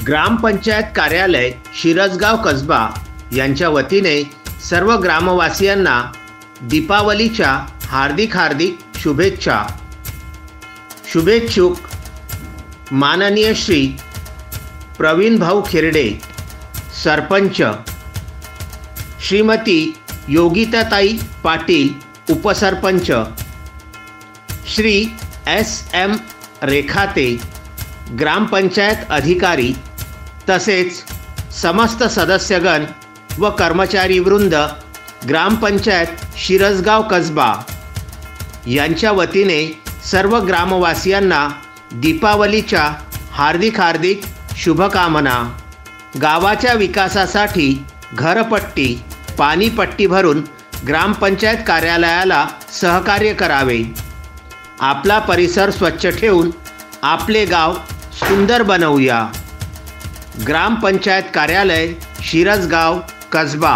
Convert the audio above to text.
ग्रामपंचायत कार्यालय शिरसगाव कसबा यांच्या वतीने सर्व ग्रामवासियांना दीपावलीच्या हार्दिक शुभेच्छा। शुभेच्छुक माननीय श्री प्रवीण भाऊ खिरडे सरपंच, श्रीमती योगिताताई पाटील उपसरपंच, श्री SM रेखाते ग्रामपंचायत अधिकारी तसेच समस्त सदस्यगण व कर्मचारी वृंद ग्रामपंचायत शिरसगाव कसबा यांच्या वतीने सर्व ग्रामवासियांना दीपावलीच्या हार्दिक शुभकामना। गावाच्या विकासासाठी घरपट्टी पाणीपट्टी भरून ग्रामपंचायत कार्यालयाला सहकार्य करावे। आपला परिसर स्वच्छ ठेवून आपले गाव सुंदर बनवूया। ग्रामपंचायत कार्यालय शिरसगाव कसबा।